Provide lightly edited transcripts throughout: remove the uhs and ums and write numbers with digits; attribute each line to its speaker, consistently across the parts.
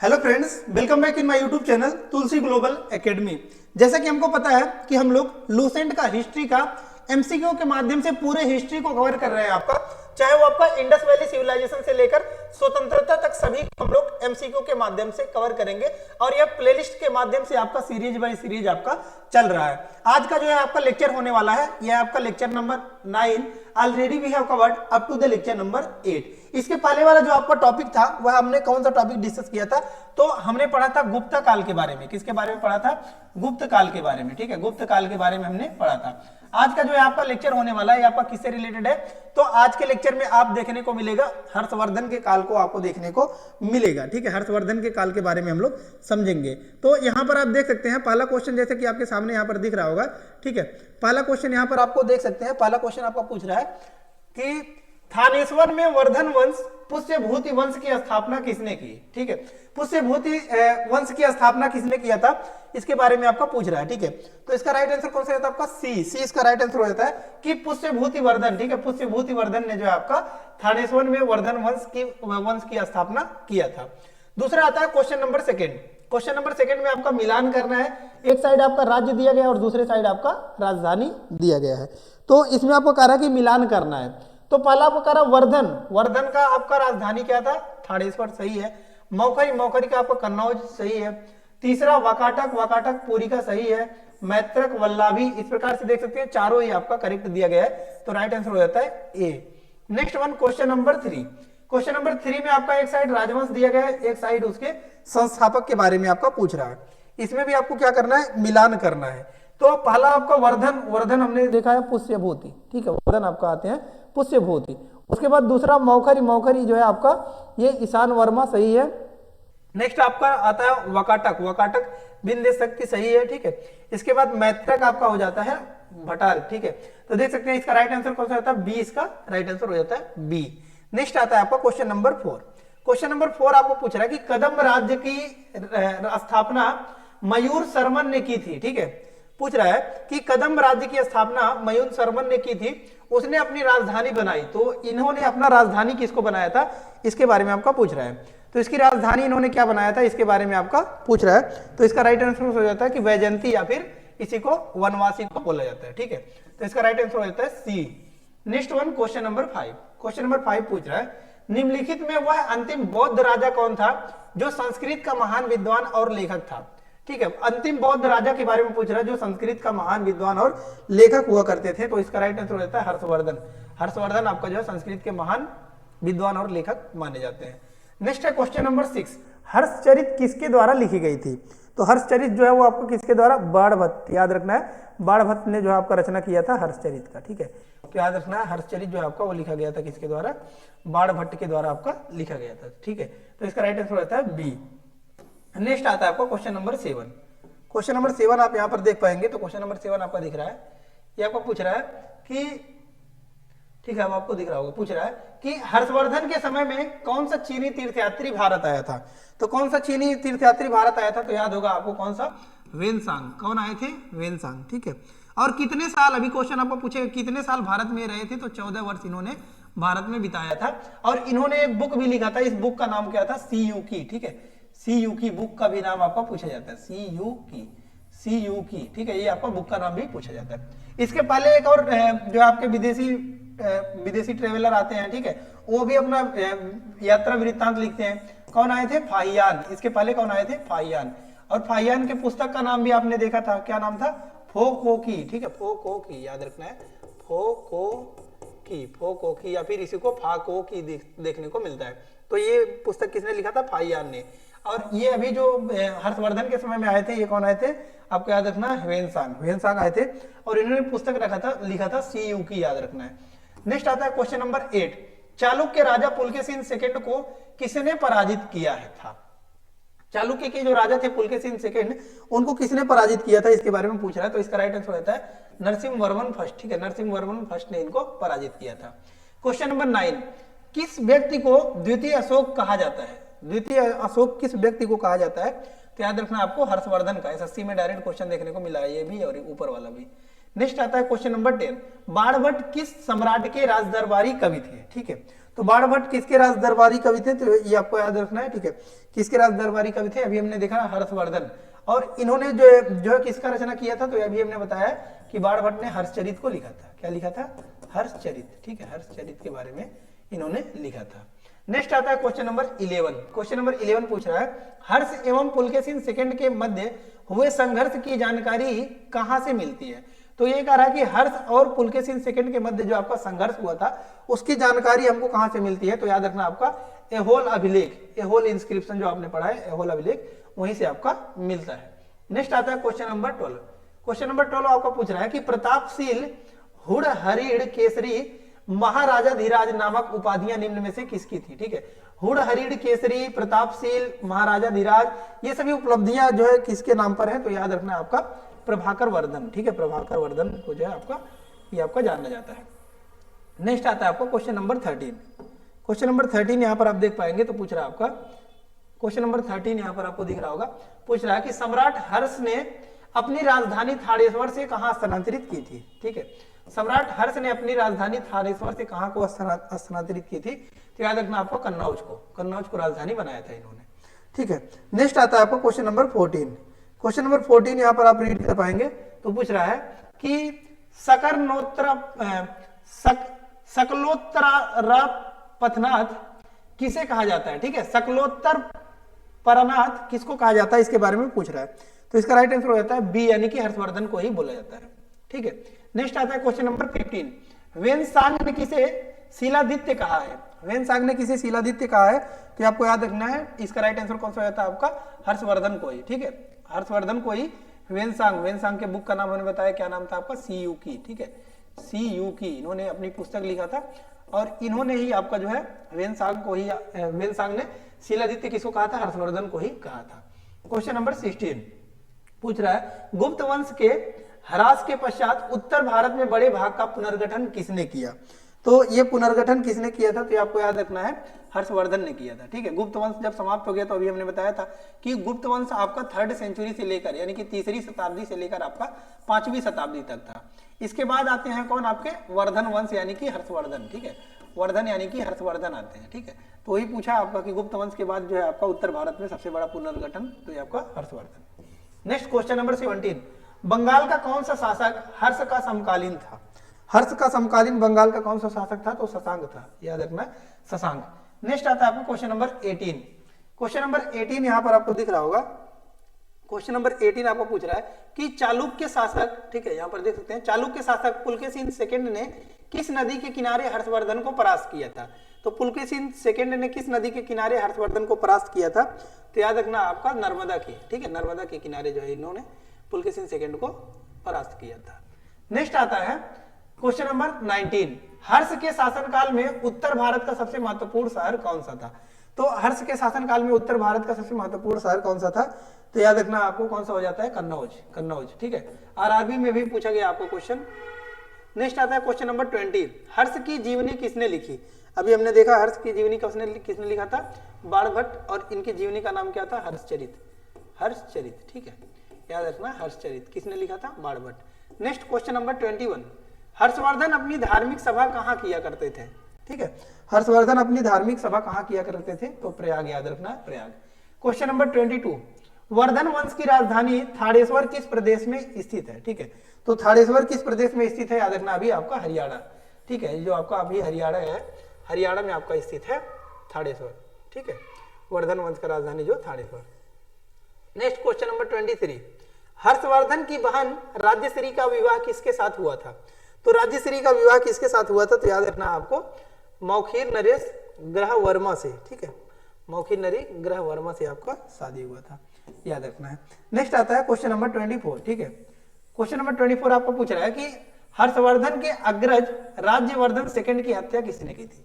Speaker 1: Hello friends, welcome back in my YouTube channel Tulsi global academy. जैसा कि हमको पता है कि हम लोग लूसेंट का हिस्ट्री का एमसीक्यू के माध्यम से पूरे हिस्ट्री को कवर कर रहे हैं। आपका चाहे वो आपका इंडस वैली सिविलाइजेशन से लेकर स्वतंत्रता तक सभी हम लोग एमसीक्यू के माध्यम से कवर करेंगे और यह प्लेलिस्ट के माध्यम से आपका सीरीज बाय सीरीज आपका चल रहा है। आज का जो है आपका लेक्चर होने वाला है, यह आपका lecture number 9। Already we have covered up to the lecture number 8। इसके पहले वाला जो आपका टॉपिक था वह हमने कौन सा टॉपिक डिस्कस किया था? तो हमने पढ़ा था गुप्त काल के बारे में। किसके बारे में पढ़ा था? गुप्त काल के बारे में। ठीक है, गुप्त काल के बारे में हमने पढ़ा था। आज का जो है आपका लेक्चर होने वाला है, आपका किससे रिलेटेड है? तो आज के लेक्चर में आप देखने को मिलेगा हर्षवर्धन के काल को आपको देखने को मिलेगा। ठीक है, हर्षवर्धन के काल के बारे में हम लोग समझेंगे। तो यहाँ पर आप देख सकते हैं पहला क्वेश्चन, जैसे कि आपके सामने यहाँ पर दिख रहा होगा। ठीक है, पहला क्वेश्चन यहाँ पर आपको देख सकते हैं। पहला क्वेश्चन आपका पूछ रहा है कि थानेश्वर में वर्धन वंश पुष्यभूति वंश की स्थापना किसने की? ठीक है, पुष्यभूति वंश की स्थापना किसने किया था, इसके बारे में आपका पूछ रहा है। ठीक है, तो इसका राइट आंसर कौन सा रहता है? आपका सी इसका राइट आंसर हो जाता है कि पुष्यभूति वर्धन। ठीक है, पुष्यभूति वर्धन ने जो है आपका थानेश्वर में वर्धन वंश की स्थापना किया था। दूसरा आता है question number second. Question number second में आपका मिलान करना है। एक साइड आपका राज्य दिया गया और दूसरे साइड आपका राजधानी दिया गया है। तो इसमें आपको कह रहा है कि मिलान करना है। तो पहला आपको कह रहा वर्धन, वर्धन का आपका राजधानी क्या था? थानेश्वर, सही है। मौखरी का आपका कन्नौज, सही है। तीसरा वाकाटक पुरी का, सही है। मैत्रक, वल्लभी, इस प्रकार से देख सकते हैं चारों ही आपका करेक्ट दिया गया है। तो राइट आंसर हो जाता है A. Next one question number 3। Question number 3 में आपका एक साइड राजवंश दिया गया है, एक साइड उसके संस्थापक के बारे में आपका पूछ रहा है। इसमें भी आपको क्या करना है? मिलान करना है। तो पहला आपका वर्धन हमने देखा है पुष्यभूति। ठीक है, वर्धन आपका आते हैं पुष्यभूति। उसके बाद दूसरा मौखरी जो है आपका ये ईशान वर्मा, सही है। नेक्स्ट आपका आता है वकाटक बिंदे शक्ति, सही है। ठीक है, इसके बाद मैत्रक आपका हो जाता है भटार। ठीक है, तो देख सकते हैं इसका राइट आंसर कौन सा होता है? बी इसका राइट आंसर हो जाता है बी। नेक्स्ट आता है आपका क्वेश्चन नंबर 4। क्वेश्चन नंबर 4 आपको पूछ रहा है कि कदम राज्य की स्थापना मयूर शर्मन ने की थी। ठीक है, पूछ रहा है कि कदम राज्य की स्थापना मयूर शर्मन ने की थी, उसने अपनी राजधानी बनाई। तो इन्होंने अपना राजधानी किसको बनाया था, इसके बारे में आपका पूछ रहा है। तो इसकी राजधानी इन्होंने क्या बनाया था, इसके बारे में आपका पूछ रहा है। तो इसका राइट आंसर हो जाता है कि वैजयंती, या फिर इसी को वनवासी को बोला जाता है। ठीक है, तो इसका राइट आंसर हो जाता है C. Next one question number 5। Question number 5 पूछ रहा है निम्नलिखित में वह अंतिम बौद्ध राजा कौन था जो संस्कृत का महान विद्वान और लेखक था? ठीक है, अंतिम बौद्ध राजा के बारे में पूछ रहा है जो संस्कृत का महान विद्वान और लेखक हुआ करते थे। तो इसका राइट आंसर हो जाता है हर्षवर्धन। हर्षवर्धन आपका जो है संस्कृत के महान विद्वान और लेखक माने जाते हैं। नेक्स्ट है क्वेश्चन नंबर 6। हर्षचरित किसके द्वारा लिखी गई थी? तो हर्षचरित जो है वो आपको किसके द्वारा? बाणभट्ट, याद रखना है बाणभट्ट ने जो है आपका रचना किया था हर्षचरित का। ठीक है, तो याद रखना है हर्षचरित जो है आपका वो लिखा गया था किसके द्वारा? बाणभट्ट के द्वारा आपका लिखा गया था। ठीक है, तो इसका राइट आंसर होता है बी। नेक्स्ट आता है आपको क्वेश्चन नंबर 7। क्वेश्चन नंबर 7 आप यहाँ पर देख पाएंगे। तो क्वेश्चन नंबर 7 आपका दिख रहा है, ये आपको पूछ रहा है कि, ठीक है, अब आपको दिख रहा होगा, पूछ रहा है कि हर्षवर्धन के समय में कौन सा चीनी तीर्थयात्री भारत आया था? तो कौन सा चीनी तीर्थयात्री भारत आया था? तो याद होगा आपको कौन सा? वेनसांग। कौन आए थे? वेनसांग। ठीक है, और कितने साल, अभी क्वेश्चन आपको पूछेगा कितने साल भारत में रहे थे? तो 14 वर्ष इन्होंने भारत में बिताया था। और इन्होंने एक बुक भी लिखा था, इस बुक का नाम क्या था? सीयू की। ठीक है, सीयू की बुक का भी नाम आपका पूछा जाता है, सीयू की। ठीक है, ये आपका बुक का नाम भी पूछा जाता है। इसके पहले एक और जो आपके विदेशी ट्रेवलर आते हैं, ठीक है, वो भी अपना यात्रा वृत्तांत लिखते हैं। कौन आए थे? फाहियान। इसके पहले कौन आए थे? फाहियान। और फाहियान के पुस्तक का नाम भी आपने देखा था, क्या नाम था? फोकोकी। ठीक है, फोकोकी याद रखना है, फोकोकी या फिर इसी को फाकोकी देखने को मिलता है। तो ये पुस्तक किसने लिखा था? फाहियान ने। और ये अभी जो हर्षवर्धन के समय में आए थे, ये कौन आए थे? आपको याद रखना है वेनसांग आए थे, और इन्होंने पुस्तक लिखा था सीयू की, याद रखना है। नेक्स्ट आता है क्वेश्चन नंबर 8। चालुक्य राजा पुलकेशिन सेकंड को किसने पराजित किया था? चालुक्य के जो राजा थे पुलकेशिन सेकंड, उनको किसने पराजित किया था, इसके बारे में पूछ रहा है। तो इसका राइट आंसर रहता है नरसिंहवर्मन फर्स्ट। ठीक है, नरसिंहवर्मन फर्स्ट ने इनको पराजित किया था। Question number 9। किस व्यक्ति को द्वितीय अशोक कहा जाता है? द्वितीय अशोक किस व्यक्ति को कहा जाता है? तो याद रखना आपको हर्षवर्धन का। एसएससी में डायरेक्ट क्वेश्चन देखने को मिला है, ये भी और ऊपर वाला भी। नेक्स्ट आता है क्वेश्चन नंबर 10। बाणभट्ट किस सम्राट के राजदरबारी कवि थे? ठीक है, तो बाणभट्ट किसके राज दरबारी कवि थे, तो ये आपको याद रखना है, ठीक है। किसके राज दरबारी कवि थे, अभी हमने देखा हर्षवर्धन। और इन्होंने जो है किसका रचना किया था, तो अभी हमने बताया कि बाणभट्ट ने हर्षचरित को लिखा था। क्या लिखा था, हर्षचरित, ठीक है, हर्षचरित के बारे में इन्होंने लिखा था। नेक्स्ट आता है क्वेश्चन नंबर 11। क्वेश्चन नंबर 11 पूछ रहा है हर्ष एवं पुलकेशिन सेकंड के मध्य हुए संघर्ष की जानकारी कहां से मिलती है। तो ये कह रहा है कि हर्ष और पुलकेशिन सेकंड के मध्य जो आपका संघर्ष हुआ था उसकी जानकारी हमको कहां से मिलती है, तो याद रखना आपका एहोल अभिलेख, एहोल इंस्क्रिप्शन जो आपने पढ़ा है, एहोल अभिलेख, वहीं से आपका मिलता है। नेक्स्ट आता है क्वेश्चन नंबर 12। क्वेश्चन नंबर 12 आपका पूछ रहा है कि प्रतापशील हुड़ हरिड़ केसरी महाराजा धीराज नामक उपाधियां निम्न में से किसकी थी, ठीक है। हुड़ हरिड़ केसरी, प्रतापशील, महाराजा धीराज, ये सभी उपलब्धियां जो है किसके नाम पर है, तो याद रखना आपका प्रभाकर वर्धन, ठीक है, प्रभाकर वर्धन को जो है आपका ये आपका जाना जाता है। नेक्स्ट आता है आपको क्वेश्चन नंबर 13। क्वेश्चन नंबर 13 यहाँ पर आप देख पाएंगे, तो पूछ रहा है आपका क्वेश्चन नंबर 13 यहाँ पर आपको दिख रहा होगा, पूछ रहा है कि सम्राट हर्ष ने अपनी राजधानी थानेश्वर से कहां स्थानांतरित की थी, ठीक है। सम्राट हर्ष ने अपनी राजधानी थानेश्वर से कहां को स्थानांतरित की थी, तो याद रखना आपको कन्नौज को राजधानी बनाया था इन्होंने, ठीक है। नेक्स्ट आता है आपको क्वेश्चन नंबर 14। क्वेश्चन नंबर 14 यहाँ पर आप रीड कर पाएंगे, तो पूछ रहा है कि सकलोत्तरा पथनाथ किसे कहा जाता है, ठीक है। सकलोत्तर परनाथ किसको कहा जाता है, इसके बारे में पूछ रहा है। तो इसका राइट आंसर हो जाता है बी, यानी कि हर्षवर्धन को ही बोला जाता है, ठीक है। नेक्स्ट आता है क्वेश्चन नंबर 15। वेनसांग ने किसे शिलादित्य कहा है, वेनसांग ने किसे शिलादित्य कहा है, तो आपको याद रखना है इसका राइट आंसर कौन सा हो जाता है आपका हर्षवर्धन को ही, ठीक है, हर्षवर्धन को ही वेनसांग के बुक का नाम उन्होंने बताया, क्या नाम था आपका, सीयू की, ठीक है, सीयू की, इन्होंने अपनी पुस्तक लिखा था और इन्होंने ही आपका जो है वेनसांग ने शिलादित्य किसको कहा था, हर्षवर्धन को ही कहा था। क्वेश्चन नंबर 16 पूछ रहा है गुप्त वंश के ह्रास के पश्चात उत्तर भारत में बड़े भाग का पुनर्गठन किसने किया, तो ये पुनर्गठन किसने किया था, तो ये आपको याद रखना है हर्षवर्धन ने किया था, ठीक है। गुप्त वंश जब समाप्त हो गया तो अभी हमने बताया था कि गुप्त वंश आपका 3rd सेंचुरी से लेकर यानी कि 3री शताब्दी से लेकर आपका 5वीं शताब्दी तक था। इसके बाद आते हैं कौन, आपके वर्धन वंश यानी कि हर्षवर्धन, ठीक है, वर्धन यानी कि हर्षवर्धन आते हैं, ठीक है। तो वही पूछा आपका कि गुप्त वंश के बाद जो है आपका उत्तर भारत में सबसे बड़ा पुनर्गठन, तो ये आपका Harshvardhan. Next question number 17। Bengal का कौन सा शासक हर्ष का समकालीन था, हर्ष का समकालीन बंगाल का कौन सा शासक था, तो शशांक था, याद रखना शशांक। नेक्स्ट आता है आपको क्वेश्चन नंबर 18। क्वेश्चन नंबर 18 यहां पर आपको दिख रहा होगा, क्वेश्चन नंबर 18 आपको पूछ रहा है कि चालुक्य शासक, ठीक है, यहां पर देख सकते हैं, चालुक्य शासक पुलकेशिन सेकंड ने किस नदी के किनारे हर्षवर्धन को परास्त किया था, तो पुलकेशिन सेकंड ने किस नदी के किनारे हर्षवर्धन को परास्त किया था, तो याद रखना आपका नर्मदा की, ठीक है, नर्मदा के किनारे जो है इन्होंने पुलकेशिन सेकंड को परास्त किया था। नेक्स्ट आता है क्वेश्चन नंबर 19। हर्ष के शासनकाल में उत्तर भारत का सबसे महत्वपूर्ण शहर कौन सा था, तो हर्ष के शासनकाल में उत्तर भारत का सबसे महत्वपूर्ण शहर कौन सा था, तो याद रखना आपको कौन सा हो जाता है, कन्नौज, ठीक है, आरआरबी में भी पूछा गया आपको क्वेश्चन। नेक्स्ट आता है क्वेश्चन नंबर 20। हर्ष की जीवनी किसने लिखी, अभी हमने देखा हर्ष की जीवनी किसने लिखा था, बाणभट्ट, और इनकी जीवनी का नाम क्या था, हर्षचरित, ठीक है, याद रखना हर्षचरित किसने लिखा था, Banabhatta. Next question number 21। Harshvardhan अपनी धार्मिक सभा कहां किया करते थे, ठीक है, हर्षवर्धन अपनी धार्मिक सभा कहां किया करते थे, तो प्रयाग, याद रखना प्रयाग। Question number 22। वर्धन वंश की राजधानी थानेश्वर किस प्रदेश में स्थित है, ठीक है, तो थानेश्वर किस प्रदेश में स्थित है, याद रखना अभी आपका हरियाणा, ठीक है, जो आपका अभी हरियाणा है, हरियाणा में आपका स्थित है थानेश्वर, ठीक है, वर्धन वंश का राजधानी जो Thaneshwar. Next question number 23। Harshvardhan की बहन राज्यश्री का विवाह किसके साथ हुआ था, तो राज्यश्री का विवाह किसके साथ हुआ था, तो याद रखना आपको मौखिर नरेश ग्रह वर्मा से, ठीक है, मौखिर नरेश ग्रह वर्मा से आपका शादी हुआ था, याद रखना है। नेक्स्ट आता है क्वेश्चन नंबर 24, ठीक है, क्वेश्चन नंबर 24 आपको पूछ रहा है कि हर्षवर्धन के अग्रज राज्यवर्धन सेकंड की हत्या किसने की थी,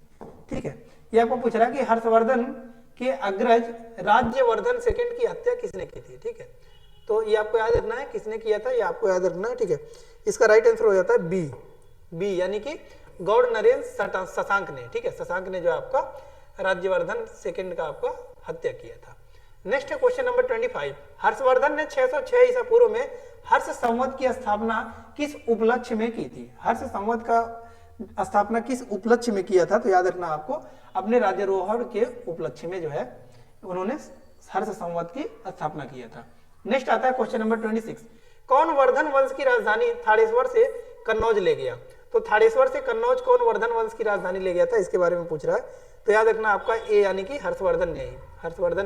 Speaker 1: ठीक है, ये आपको पूछ रहा है कि हर्षवर्धन के अग्रज राज्यवर्धन सेकंड की हत्या किसने की थी, ठीक है, तो ये आपको याद रखना है किसने किया था, ये आपको याद रखना है, ठीक है। इसका राइट आंसर हो जाता है बी, यानी कि गौड़ नरेंद्र शशांक ने, ठीक है, शशांक ने जो आपका राज्यवर्धन सेकंड का आपका हत्या किया था। नेक्स्ट है क्वेश्चन नंबर 25। हर्षवर्धन ने 606 ईसा पूर्व में हर्ष संवत की स्थापना किस उपलक्ष्य में की थी, हर्ष संवत का स्थापना किस उपलक्ष्य में किया था? तो याद रखना आपको अपने राज्यारोहण के उपलक्ष्य में जो है उन्होंने हर्ष संवत की स्थापना किया था। नेक्स्ट आता है क्वेश्चन नंबर 26, कौन वर्धन वंश की राजधानी थानेश्वर से कन्नौज ले गया? तो थानेश्वर से कन्नौज कौन वर्धन वंश की राजधानी ले गया था, इसके बारे में पूछ रहा है। तो याद रखना आपका ए यानी कि हर्षवर्धन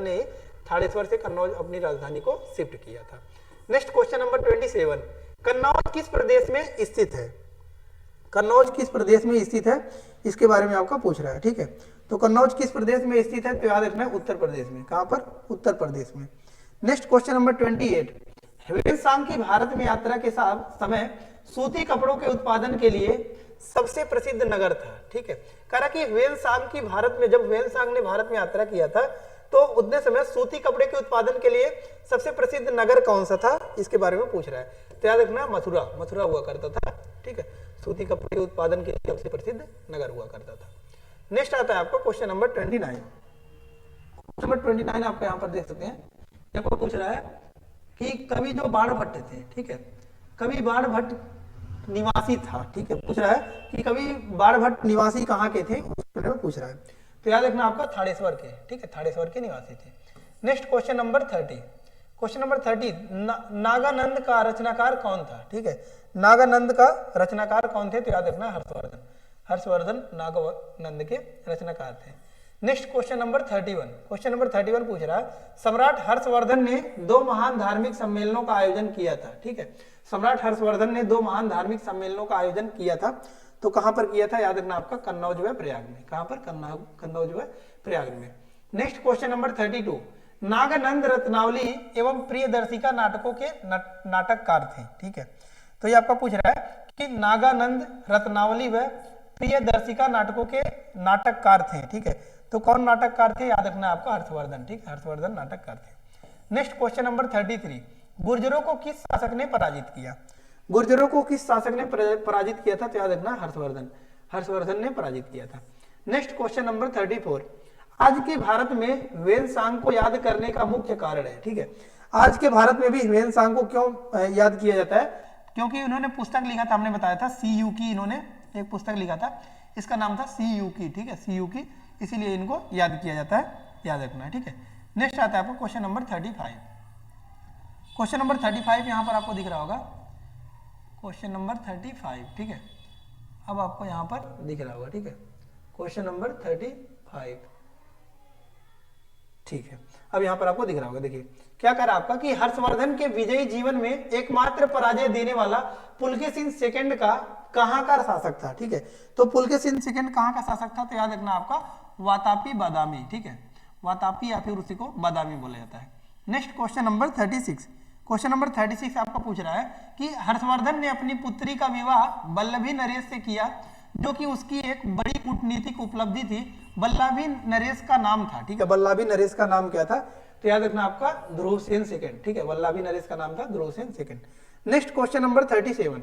Speaker 1: ने ही थानेश्वर से कन्नौज अपनी राजधानी को शिफ्ट किया था। नेक्स्ट क्वेश्चन नंबर 27, कन्नौज किस प्रदेश में स्थित है? कन्नौज किस प्रदेश में स्थित है, इसके बारे में आपका पूछ रहा है। ठीक है, तो कन्नौज किस प्रदेश में स्थित है? तो याद रखना है उत्तर प्रदेश में। कहां पर? उत्तर प्रदेश में। नेक्स्ट क्वेश्चन नंबर 28, ह्वेनसांग की भारत में यात्रा के समय सूती कपड़ों के उत्पादन के लिए सबसे प्रसिद्ध नगर था। ठीक है, कहा कि ह्वेनसांग की भारत में, जब ह्वेनसांग ने भारत में यात्रा किया था तो उतने समय सूती कपड़े के उत्पादन के लिए सबसे प्रसिद्ध नगर कौन सा था, इसके बारे में पूछ रहा है। तो याद रखना मथुरा हुआ करता था। ठीक है, सूती कपड़े के उत्पादन के लिए सबसे प्रसिद्ध नगर हुआ करता था। नेक्स्ट आता है आपका क्वेश्चन नंबर 29। नंबर 29 आपको यहाँ पर देख सकते हैं, आपको पूछ रहा है कि कवि जो बाणभट्ट थे, ठीक है, कवि बाणभट्ट निवासी था। ठीक है, पूछ रहा है कि कवि बाणभट्ट निवासी कहाँ के थे, उसके बारे में पूछ रहा है। तो याद रखना आपका थानेश्वर के, ठीक है, थानेश्वर के निवासी थे। Next question number 30, question number 30, Naganand का रचनाकार कौन था? ठीक है, नागानंद का रचनाकार कौन थे? तो याद रखना हर्षवर्धन नागानंद के रचनाकार थे। Next question number 31, question number 31 पूछ रहा है सम्राट हर्षवर्धन ने 2 महान धार्मिक सम्मेलनों का आयोजन किया था। ठीक है, सम्राट हर्षवर्धन ने 2 महान धार्मिक सम्मेलनों का आयोजन किया था। तो कहां पर किया था? याद रखना आपका कन्नौज व प्रयाग में। कहां पर? कन्नौज व प्रयाग में। Next question number 32, Naganand Ratnavali एवं प्रियदर्शिका नाटकों के नाटककार थे। ठीक है, तो ये आपका पूछ रहा है कि नागानंद रत्नावली व प्रियदर्शिका नाटकों के नाटककार थे। ठीक है, तो कौन नाटककार थे? याद रखना आपका हर्षवर्धन। ठीक, हर्षवर्धन नाटककार थे। नेक्स्ट क्वेश्चन नंबर 33, गुर्जरों को किस शासक ने पराजित किया? गुर्जरों को किस शासक ने पराजित किया था? तो याद रखना हर्षवर्धन ने पराजित किया था। नेक्स्ट क्वेश्चन नंबर 34, आज के भारत में ह्वेनसांग को याद करने का मुख्य कारण है। ठीक है, आज के भारत में भी ह्वेनसांग को क्यों याद किया जाता है? क्योंकि उन्होंने पुस्तक लिखा था, हमने बताया था CU की, इन्होंने एक पुस्तक लिखा था, इसका नाम था CU की। ठीक है, CU की, इसीलिए इनको याद किया जाता है, याद रखना है। ठीक है, नेक्स्ट आता है आपको क्वेश्चन नंबर 35, क्वेश्चन नंबर 35 यहां पर आपको दिख रहा होगा, क्वेश्चन नंबर 35। ठीक है, अब आपको यहां पर दिख रहा होगा। ठीक है, क्वेश्चन नंबर 35, ठीक है, अब यहां पर आपको दिख रहा होगा। देखिए क्या कह रहा है आपका कि हर्षवर्धन के विजयी जीवन में एकमात्र पराजय देने वाला पुलकेशिन सेकंड का कहां का शासक था? ठीक है, तो पुलकेशिन सेकंड कहां का शासक था? तो याद रखना आपका वातापी बादामी। ठीक है, वातापी या फिर उसी को बादामी बोला जाता है। Next question number 36, question number 36 आपका पूछ रहा है कि हर्षवर्धन ने अपनी पुत्री का विवाह वल्लभी नरेश से किया, जो कि उसकी एक बड़ी कूटनीतिक उपलब्धि थी। वल्लभी नरेश का नाम था। ठीक है, वल्लभी नरेश का नाम क्या था? तो याद रखना आपका ध्रुवसेन सेकंड। ठीक है, वल्लभी नरेश का नाम था Dhruvasena second. Next question number 37,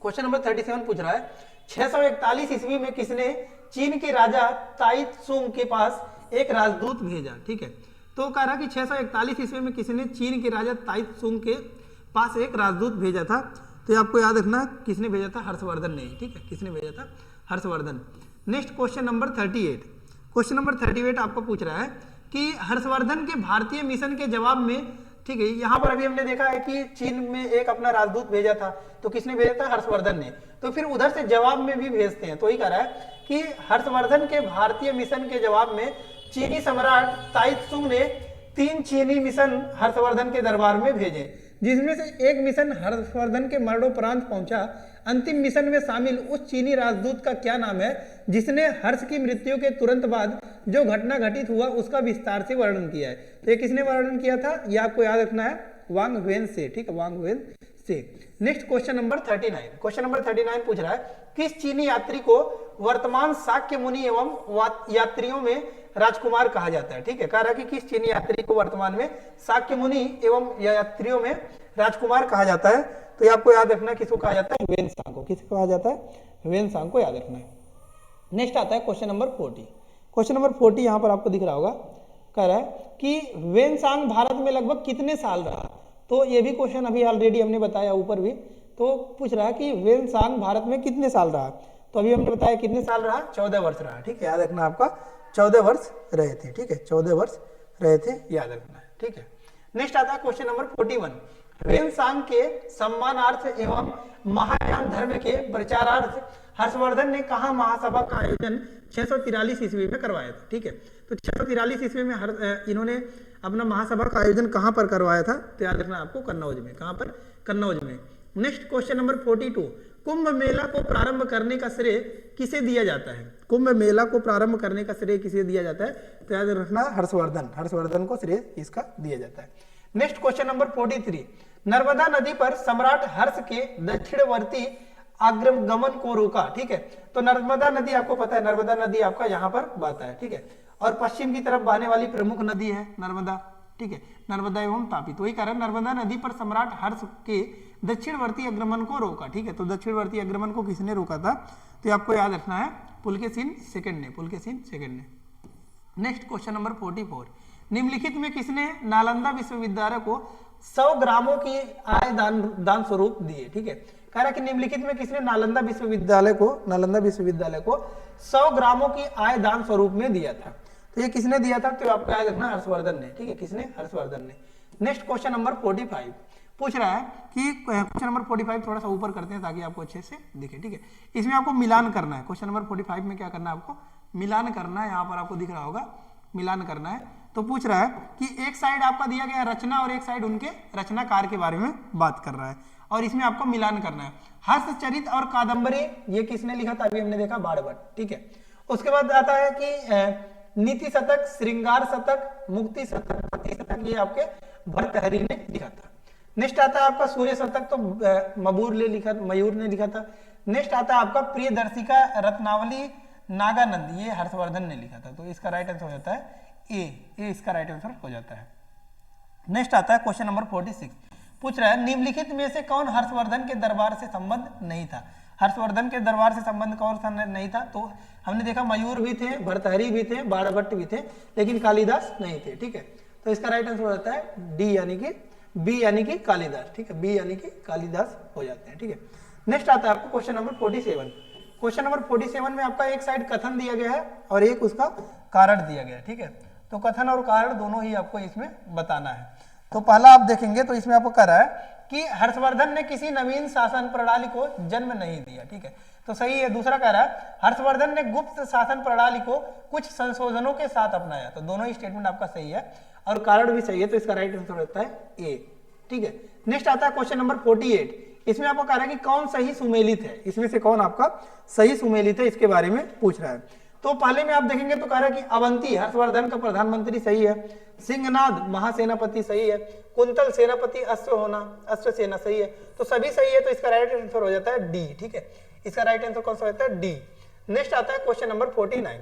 Speaker 1: question number 37 पूछ रहा है 641 ईस्वी में किसने चीन के राजा ताई त्सुंग के पास एक राजदूत भेजा? ठीक है, तो कह रहा कि 641 ईस्वी में किसने चीन के राजा ताई त्सुंग के पास एक राजदूत भेजा था? तो आपको याद रखना किसने भेजा था? हर्षवर्धन ने। ठीक है, किसने भेजा था? Harshvardhan. Next question number 38, question number 38 आपको पूछ रहा है कि हर्षवर्धन के भारतीय मिशन के जवाब में, ठीक है, यहाँ पर अभी हमने देखा है कि चीन में एक अपना राजदूत भेजा था, तो किसने भेजा था? हर्षवर्धन ने। तो फिर उधर से जवाब में भी भेजते हैं, तो ही कह रहा है कि हर्षवर्धन के भारतीय मिशन के जवाब में चीनी सम्राट ताई त्सुंग ने 3 चीनी मिशन हर्षवर्धन के दरबार में भेजे, जिसमें से एक मिशन हर्षवर्धन के मरणोपरांत पहुंचा। अंतिम मिशन में शामिल उस चीनी राजदूत का क्या नाम है जिसने हर्ष की मृत्यु के तुरंत बाद जो घटना घटित हुआ उसका विस्तार से वर्णन किया है? तो ये किसने वर्णन किया था? ये आपको याद रखना है वांग ह्वेन से। ठीक है, वांग ह्वेन से। Next question number 39, question number 39 पूछ रहा है किस चीनी यात्री को वर्तमान शाक्य मुनि एवं यात्रियों में राजकुमार कहा जाता है? ठीक है, कह रहा है कि किस चीनी यात्री को वर्तमान में शाक्य मुनि एवं यात्रियों में राजकुमार कहा जाता है? तो ये आपको याद रखना किसको कहा जाता है? ह्वेनसांग को। किसको कहा जाता है? ह्वेनसांग को याद रखना है। नेक्स्ट आता है क्वेश्चन नंबर 40, क्वेश्चन नंबर 40 यहाँ पर आपको दिख रहा होगा, कह रहा है कि ह्वेनसांग भारत में लगभग कितने साल रहा? तो ये भी क्वेश्चन अभी ऑलरेडी हमने बताया ऊपर भी, तो पूछ रहा है कि ह्वेनसांग भारत में कितने साल रहा? तो अभी हमने बताया कितने साल रहा, 14 वर्ष रहा, ठीक है, याद रखना आपका 14 वर्ष रहे थे, ठीक है, 14 वर्ष रहे थे, याद रखना है, ठीक है। नेक्स्ट आता है क्वेश्चन नंबर 41, वेनसांग के सम्मानार्थ एवं महायान धर्म के प्रचारार्थ हर्षवर्धन ने कहा महासभा का आयोजन 643 ईस्वी में करवाया था, ठीक है। तो 643 ईस्वी में इन्होंने अपना महासभा का आयोजन कहां पर करवाया था, तो याद रखना आपको कन्नौज में, कहां पर, कन्नौज में। Next question number 42, Kumbh Mela को प्रारंभ करने का श्रेय किसे दिया जाता है, कुंभ मेला को प्रारंभ करने का श्रेय किसे दिया जाता है, तो याद रखना हर्षवर्धन, हर्षवर्धन को श्रेय इसका दिया जाता है। नेक्स्ट क्वेश्चन नंबर 43, नर्मदा नदी पर सम्राट हर्ष के दक्षिणवर्ती आगमन को रोका, ठीक है। तो नर्मदा नदी आपको पता है, नर्मदा नदी आपका यहाँ पर बहता है, ठीक है, और पश्चिम की तरफ बहने वाली प्रमुख नदी है नर्मदा, ठीक है, नर्मदा एवं तापी। तो वही कारण नर्मदा नदी पर सम्राट हर्ष के दक्षिणवर्ती आगमन को रोका, ठीक है। तो दक्षिणवर्ती आगमन को किसने रोका था, तो आपको याद रखना है पुलकेशिन सेकंड ने, पुलकेशिन सेकंड ने। नेक्स्ट क्वेश्चन नंबर 44, निम्नलिखित में किसने नालंदा विश्वविद्यालय को 100 ग्रामों की आय दान स्वरूप दिए, ठीक है। कह रहा कि निम्नलिखित में किसने नालंदा विश्वविद्यालय को 100 ग्रामों की आय दान स्वरूप में दिया था, तो ये किसने दिया था, तो आपको याद रखना हर्षवर्धन ने, ठीक है, किसने, हर्षवर्धन ने। नेक्स्ट क्वेश्चन नंबर 45 पूछ रहा है कि क्वेश्चन नंबर 45 थोड़ा सा ऊपर करते हैं ताकि आपको अच्छे से दिखे, ठीक है। इसमें आपको मिलान करना है, क्वेश्चन नंबर 45 में क्या करना है, आपको मिलान करना है, यहाँ पर आपको दिख रहा होगा मिलान करना है। तो पूछ रहा है कि एक साइड आपका दिया गया रचना और एक साइड उनके रचनाकार के बारे में बात कर रहा है, और इसमें आपको मिलान करना है। हर्षचरित और कादम्बरी ये किसने लिखा था, अभी हमने देखा बाणभट्ट, ठीक है। उसके बाद आता है कि नीति शतक, श्रृंगार शतक, मुक्ति शतक, पति शतक, ये आपके भर्तहरि ने लिखा था। नेक्स्ट आता है आपका सूर्य शतक, तो मयूर ने लिखा था। नेक्स्ट आता है आपका प्रियदर्शिका रत्नावली नागानंद, ये हर्षवर्धन ने लिखा था। तो इसका राइट आंसर हो जाता है ए इसका राइट आंसर हो जाता है। नेक्स्ट आता है क्वेश्चन नंबर 46, पूछ रहा है निम्नलिखित में से कौन हर्षवर्धन के दरबार से संबंध नहीं था, हर्षवर्धन के दरबार से संबंध कौन सा नहीं था, तो हमने देखा मयूर भी थे, भर्तहरि भी थे, बाणभट्ट भी थे, लेकिन कालिदास नहीं थे, ठीक है। तो इसका राइट आंसर हो जाता है डी यानी कि बी यानी कि कालिदास, ठीक है, बी यानी कि कालिदास हो जाते हैं, ठीक है। नेक्स्ट आता है आपको क्वेश्चन नंबर 47, क्वेश्चन नंबर 47 में आपका एक साइड कथन दिया गया है और एक उसका कारण दिया गया है, ठीक है। तो कथन और कारण दोनों ही आपको इसमें बताना है। तो पहला आप देखेंगे तो इसमें आपको कह रहा है कि हर्षवर्धन ने किसी नवीन शासन प्रणाली को जन्म नहीं दिया, ठीक है, तो सही है। दूसरा कह रहा है हर्षवर्धन ने गुप्त शासन प्रणाली को कुछ संशोधनों के साथ अपनाया, तो दोनों ही स्टेटमेंट आपका सही है और कारण भी सही है, तो इसका राइट आंसर होता है ए, ठीक है। नेक्स्ट आता है क्वेश्चन नंबर 48, इसमें आपको कह रहा है कि कौन सही सुमेलित है, इसमें से कौन आपका सही सुमेलित है, इसके बारे में पूछ रहा है। तो पहले में आप देखेंगे तो कह रहा है कि अवंती हर्षवर्धन का प्रधानमंत्री सही है, सिंहनाद महासेनापति सही है, कुंतल सेनापति अश्व सेना सही है, तो सभी सही है, तो इसका राइट आंसर हो जाता है डी, ठीक है, इसका राइट आंसर कौन सा होता है डी। नेक्स्ट आता है क्वेश्चन नंबर 49,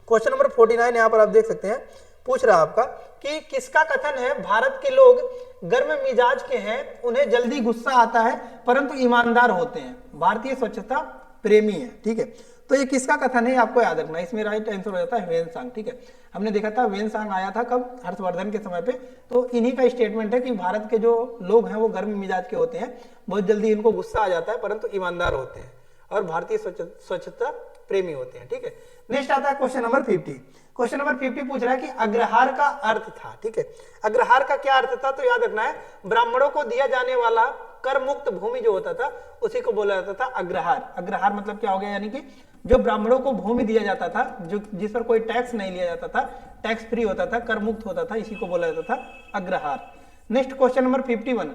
Speaker 1: क्वेश्चन नंबर 49 यहाँ पर आप देख सकते हैं, पूछ रहा है आपका कि किसका कथन है भारत के लोग गर्म मिजाज के हैं, उन्हें जल्दी गुस्सा आता है परंतु ईमानदार होते हैं, भारतीय स्वच्छता प्रेमी है, ठीक है। तो ये किसका कथन है आपको याद रखना है, इसमें राइट आंसर हो जाता है वेनसांग, ठीक है। हमने देखा था वेनसांग आया था कब, हर्षवर्धन के समय पे, तो इन्हीं का स्टेटमेंट है कि भारत के जो लोग हैं वो गर्म मिजाज के होते हैं, बहुत जल्दी इनको गुस्सा आ जाता है परंतु ईमानदार होते हैं और भारतीय स्वच्छता प्रेमी होते हैं, ठीक है। नेक्स्ट आता है क्वेश्चन नंबर 50, क्वेश्चन नंबर 50 पूछ रहा है कि अग्रहार का अर्थ था, ठीक है, अग्रहार का क्या अर्थ था, तो याद रखना है ब्राह्मणों को दिया जाने वाला कर मुक्त भूमि जो होता था उसी को बोला जाता था अग्रहार। अग्रहार मतलब क्या हो गया, यानी कि जो ब्राह्मणों को भूमि दिया जाता था, जो जिस पर कोई टैक्स नहीं लिया जाता था, टैक्स फ्री होता था, कर मुक्त होता था, इसी को बोला जाता था अग्रहार। नेक्स्ट क्वेश्चन नंबर 51,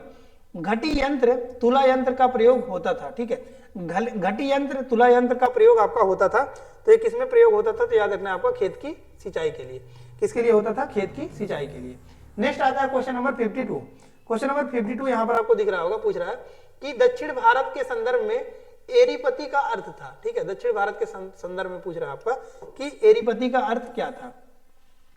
Speaker 1: घटी यंत्र तुला यंत्र का प्रयोग होता था, ठीक है, घटी यंत्र तुला यंत्र का प्रयोग आपका होता था, तो ये किसमें प्रयोग होता था, तो याद रखना है आपका खेत की सिंचाई के लिए, किसके लिए होता था, खेत की सिंचाई के लिए। नेक्स्ट आता है क्वेश्चन नंबर 52, क्वेश्चन नंबर 52 यहाँ पर आपको दिख रहा होगा, पूछ रहा है कि दक्षिण भारत के संदर्भ में एरीपति का अर्थ था, ठीक है, दक्षिण भारत के संदर्भ में पूछ रहा है आपका कि एरीपति का अर्थ क्या था,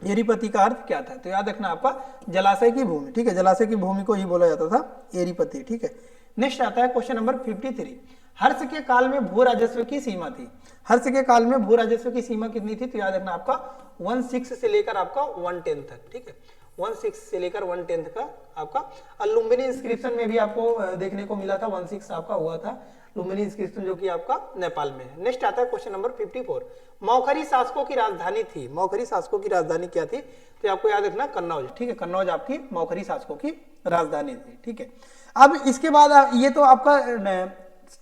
Speaker 1: एरीपति का अर्थ क्या था, तो याद रखना आपका जलाशय की भूमि, ठीक है, जलाशय की भूमि को ही बोला जाता था एरीपति, ठीक है। नेक्स्ट आता है क्वेश्चन नंबर 53, हर्ष के काल में भू राजस्व की सीमा थी, हर्ष के काल में भू राजस्व की सीमा कितनी थी, तो याद रखना आपका 1/6 से लेकर आपका 1/10 तक, ठीक है, 1/6 से लेकर 1/10 का आपका। और लुम्बिनी इंस्क्रिप्शन में भी आपको देखने को मिला था 1/6 आपका हुआ था लुम्बिनी इंस्क्रिप्शन जो कि आपका नेपाल में है। नेक्स्ट आता है क्वेश्चन नंबर 54, मौखरी शासकों की राजधानी थी। मौखरी शासकों की राजधानी क्या थी? तो आपको याद रखना कन्नौज, ठीक है, कन्नौज आपकी मौखरी शासकों की राजधानी थी, ठीक है। अब इसके बाद ये तो आपका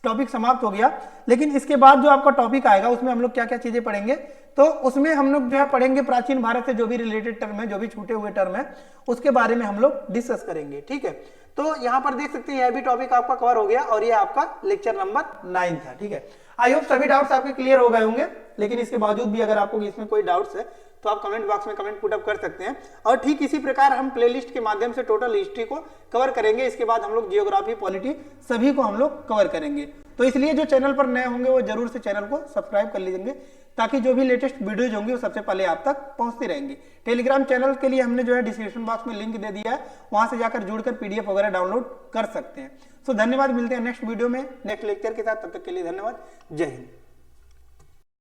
Speaker 1: टॉपिक समाप्त हो गया, लेकिन इसके बाद जो आपका टॉपिक आएगा उसमें हम लोग क्या क्या चीजें पढ़ेंगे, तो उसमें हम लोग जो है पढ़ेंगे प्राचीन भारत से जो भी रिलेटेड टर्म है, जो भी छूटे हुए टर्म है, उसके बारे में हम लोग डिस्कस करेंगे, ठीक है। तो यहाँ पर देख सकते हैं यह भी टॉपिक आपका कवर हो गया और ये आपका लेक्चर नंबर 9 था, ठीक है। आई होप सभी डाउट्स आपके क्लियर हो गए होंगे, लेकिन इसके बावजूद भी अगर आपको इसमें कोई डाउट्स है तो आप कमेंट बॉक्स में कमेंट पुट अप कर सकते हैं। और ठीक इसी प्रकार हम प्लेलिस्ट के माध्यम से टोटल हिस्ट्री को कवर करेंगे। इसके बाद हम लोग जियोग्राफी, पॉलिटी सभी को हम लोग कवर करेंगे। तो इसलिए जो चैनल पर नए होंगे वो जरूर से चैनल को सब्सक्राइब कर लीजिए, ताकि जो भी लेटेस्ट वीडियोज होंगी वो सबसे पहले आप तक पहुंचती रहेंगी। टेलीग्राम चैनल के लिए हमने जो है डिस्क्रिप्शन बॉक्स में लिंक दे दिया है, वहां से जाकर जुड़कर पीडीएफ वगैरह डाउनलोड कर सकते हैं। सो धन्यवाद, मिलते हैं नेक्स्ट वीडियो में नेक्स्ट लेक्चर के साथ, तब तक के लिए धन्यवाद, जय हिंद।